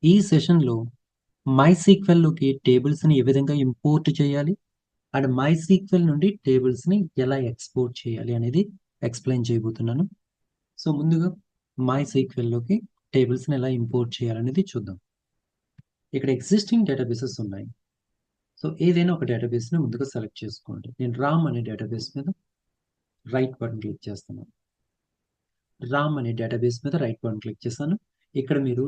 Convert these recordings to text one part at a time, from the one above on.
ఈ సెషన్‌లో మైసీక్వెల్‌లోకి టేబుల్స్‌ని ఏ విధంగా ఇంపోర్ట్ చేయాలి? అండ్ మైసీక్వెల్ నుండి టేబుల్స్‌ని ఎలా ఎక్స్‌పోర్ట్ చేయాలి అనేది ఎక్స్‌ప్లెయిన్ చేయబోతున్నాను. సో, ముందుగా మైసీక్వెల్‌లోకి టేబుల్స్‌ని ఎలా ఇంపోర్ట్ చేయాలనేది చూద్దాం. ఇక్కడ ఎగ్జిస్టింగ్ డేటాబేసెస్ ఉన్నాయి. సో, ఏదైనా ఒక డేటాబేస్‌ని ముందుగా సెలెక్ట్ చేసుకోండి. నేను రామ్ అనే డేటాబేస్ మీద రైట్ బటన్ క్లిక్ చేస్తున్నాను. రామ్ అనే డేటాబేస్ మీద రైట్ బటన్ క్లిక్ చేశాను. ఇక్కడ మీరు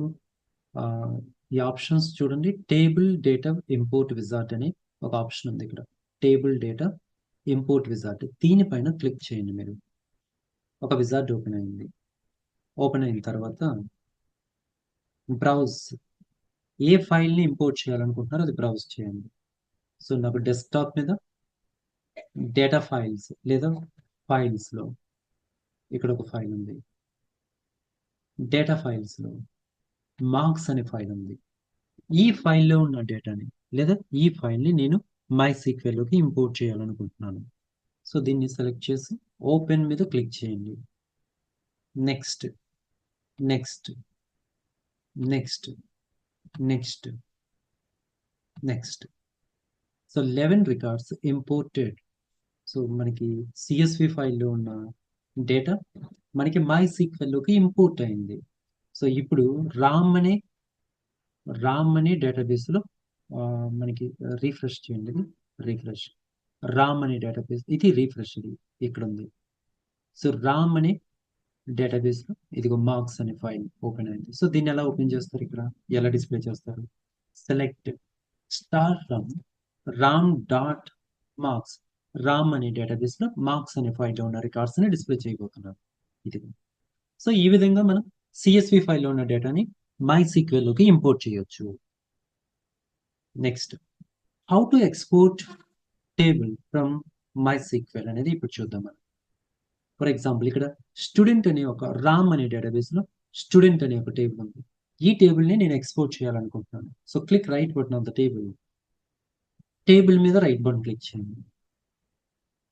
ఆహ్, ఈ ఆప్షన్స్ చూడండి. టేబుల్ డేటా ఇంపోర్ట్ విజార్డ్ అని ఒక ఆప్షన్ ఉంది ఇక్కడ. Table data import wizard. దీనిపైన క్లిక్ చేయండి మీరు. ఒక విజార్డ్ ఓపెన్ అయింది. ఓపెన్ అయిన తర్వాత బ్రౌజ్ ఏ ఫైల్‌ని ఇంపోర్ట్ చేయాలనుకుంటున్నారో అది బ్రౌజ్ చేయండి. సో, నాకు డెస్క్‌టాప్ మీద డేటా ఫైల్స్ లేదా ఫైల్స్‌లో ఇక్కడ ఒక ఫైల్ ఉంది. డేటా ఫైల్స్‌లో మార్క్స్ అనే ఫైల్ ఉంది. ఈ ఫైల్‌లో ఉన్న డేటాని లేదా ఈ ఫైల్‌ని నేను మైసీక్వెల్‌లోకి ఇంపోర్ట్ చేయాలనుకుంటున్నాను. సో, దీన్ని సెలెక్ట్ చేసి ఓపెన్ మీద క్లిక్ చేయండి. Next, next, next, next, next. So, 11 records imported. So, మనకి CSV ఫైల్‌లో ఉన్న డేటా మనకి మైసీక్వెల్‌లోకి ఇంపోర్ట్ అయింది. సో, ఇప్పుడు రామ్ అనే డేటాబేస్‌లో మనకి రిఫ్రెష్ చేయండి ఇది. రిఫ్రెష్. రామ్ అనే డేటాబేస్ ఇది రిఫ్రెష్ ఇది ఇక్కడుంది. సో, రామ్ అనే డేటాబేస్‌లో ఇదిగో మార్క్స్ అనే ఫైల్ ఓపెన్ అయింది. సో, దీన్ని ఎలా ఓపెన్ చేస్తారు ఇక్కడ? ఎలా డిస్‌ప్లే చేస్తారు? Select star from Ram dot marks. Ram అనే డేటాబేస్‌లో మార్క్స్ అనే ఫైల్‌లో ఉన్న రికార్డ్స్‌ని డిస్‌ప్లే చేయబోతున్నాను. ఇదిగో. సో, ఈ విధంగా మనం CSV ఫైల్‌లో ఉన్న డేటాని మైసీక్వెల్‌లోకి ఇంపోర్ట్ చేయొచ్చు. Next how to export table from MySQL అనేది ఇప్పుడు చూద్దాం మనం. ఫర్ ఎగ్జాంపుల్ ఇక్కడ స్టూడెంట్ అనే ఒక రామ్ అనే డేటాబేస్‌లో స్టూడెంట్ అనే ఒక టేబుల్ ఉంది. ఈ టేబుల్‌ని నేను ఎక్స్‌పోర్ట్ చేయాలనుకుంటున్నాను. So, click right button on the table. Table మీద రైట్ బటన్ క్లిక్ చేయండి.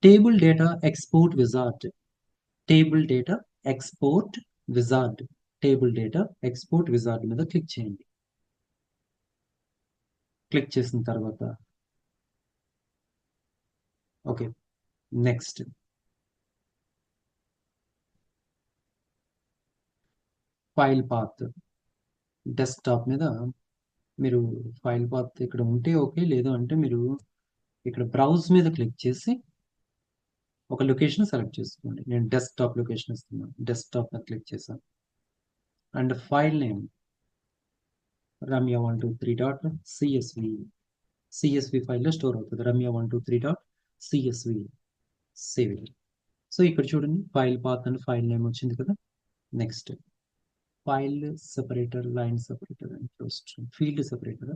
Table data export wizard. Table data export wizard. Table data export wizard మీద క్లిక్ చేయండి. క్లిక్ చేసిన తర్వాత okay. Next file path. Desktop మీద మీరు file path ఇక్కడ ఉంటే ఓకే. లేదు అంటే మీరు ఇక్కడ బ్రౌజ్ మీద క్లిక్ చేసి ఒక లొకేషన్ సెలెక్ట్ చేసుకోండి. నేను డెస్క్‌టాప్ లొకేషన్ ఇస్తున్నాను. డెస్క్‌టాప్ మీద క్లిక్ చేశాను. And file name ramya123.csv. CSV ఫైల్‌లో స్టోర్ అవుతది. ramya123.csv. Save it. సో, ఇక్కడ చూడండి ఫైల్ పాత్ అని ఫైల్ నేమ్ వచ్చింది కదా! Next file separator, line separator and post field separator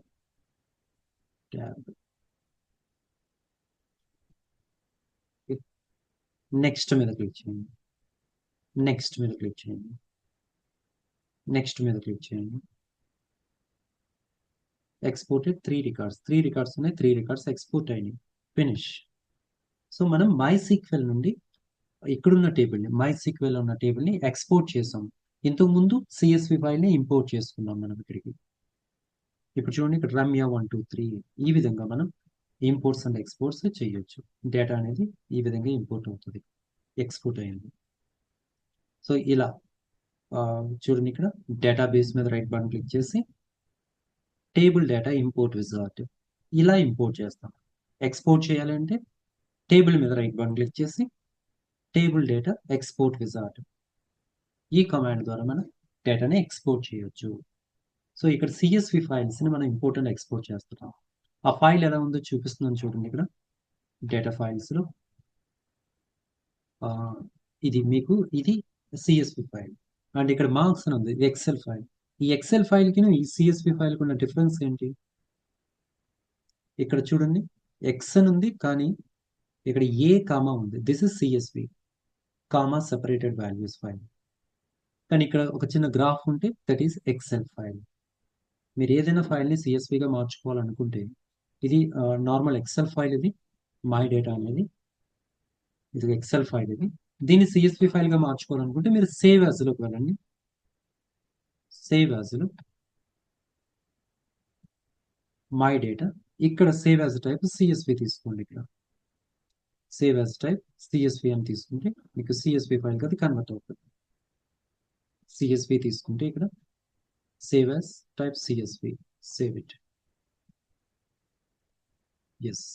tab. Next మీద క్లిక్ చేయండి. నెక్స్ట్ మీద క్లిక్ చేయండి. నెక్స్ట్ మీద క్లిక్ చేయండి. Exported 3 records. 3 రికార్డ్స్ ఉన్నాయి. 3 రికార్డ్స్ ఎక్స్‌పోర్ట్ అయినాయి. ఫినిష్. సో, మనం మైసీక్వెల్ నుండి ఇక్కడున్న టేబుల్‌ని మైసీక్వెల్‌లో ఉన్న టేబుల్‌ని ఎక్స్‌పోర్ట్ చేసాం. ఇంతకుముందు CSV ఫైల్‌ని ఇంపోర్ట్ చేసుకున్నాం మనం ఇక్కడికి. ఇప్పుడు చూడండి ఇక్కడ రమ్య 1, 2, 3 ఈ విధంగా మనం ఇంపోర్ట్స్ అండ్ ఎక్స్‌పోర్ట్స్ చేయొచ్చు. డేటా అనేది ఈ విధంగా ఇంపోర్ట్ అవుతది. ఎక్స్‌పోర్ట్ అయింది. సో, ఇలా చూడండి ఇక్కడ డేటాబేస్ మీద రైట్ బటన్ క్లిక్ చేసి టేబుల్ డేటా ఇంపోర్ట్ విజార్డ్ ఇలా ఇంపోర్ట్ చేస్తాం. ఎక్స్‌పోర్ట్ చేయాలంటే టేబుల్ మీద రైట్ బటన్ క్లిక్ చేసి టేబుల్ డేటా ఎక్స్‌పోర్ట్ విజార్డ్ ఈ కమాండ్ ద్వారా మనం డేటాని ఎక్స్‌పోర్ట్ చేయొచ్చు. సో, ఇక్కడ CSV ఫైల్స్‌ని మనం ఇంపోర్ట్ అండ్ ఎక్స్‌పోర్ట్ చేస్తున్నాం. ఆ ఫైల్ ఎలా ఉందో చూపిస్తున్నాను చూడండి ఇక్కడ. డేటా ఫైల్స్‌లో ఆహ్, ఇది CSV ఫైల్. అండ్ ఇక్కడ మార్క్స్ అని ఉంది. ఇది ఎక్సెల్ ఫైల్. ఈ ఎక్సెల్ ఫైల్‌కిను, ఈ CSV ఫైల్‌కి ఉన్న డిఫరెన్స్ ఏంటి? ఇక్కడ చూడండి ఎక్స్ అని ఉంది. కానీ ఇక్కడ ఏ కామా ఉంది. This is CSV comma separated values file. కానీ ఇక్కడ ఒక చిన్న గ్రాఫ్ ఉంటే దట్ ఈస్ ఎక్సెల్ ఫైల్. మీరు ఏదైనా ఫైల్‌ని CSVగా మార్చుకోవాలనుకుంటే ఇది నార్మల్ ఎక్సెల్ ఫైల్ ఇది. మై డేటా అనేది ఇది ఎక్సెల్ ఫైల్ ఇది. దీన్ని CSV ఫైల్‌గా మార్చుకోవాలనుకుంటే మీరు సేవ్ యాస్‌లోకి వెళ్ళండి. సేవ్ యాస్‌లో మై డేటా, ఇక్కడ సేవ్ యాజ్ టైప్ సిఎస్వి తీసుకోండి. ఇక్కడ సేవ్ యాజ్ టైప్ సిఎస్వి అని తీసుకుంటే మీకు సిఎస్వి ఫైల్ అది కన్వర్ట్ అవుతుంది. సిఎస్వి తీసుకుంటే ఇక్కడ save as type CSV, save it. Yes.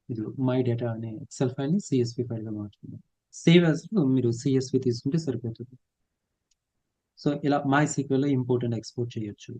ఇది మై డేటా అనే ఎక్సెల్ ఫైల్ని సిఎస్వి ఫైల్గా మార్చుకుందాం. సేవ్ యాజ్ మీరు సిఎస్వి తీసుకుంటే సరిపోతుంది. సో ఇలా మై సీక్వెల్లో ఇంపోర్ట్ అండ్ ఎక్స్పోర్ట్ చేయొచ్చు.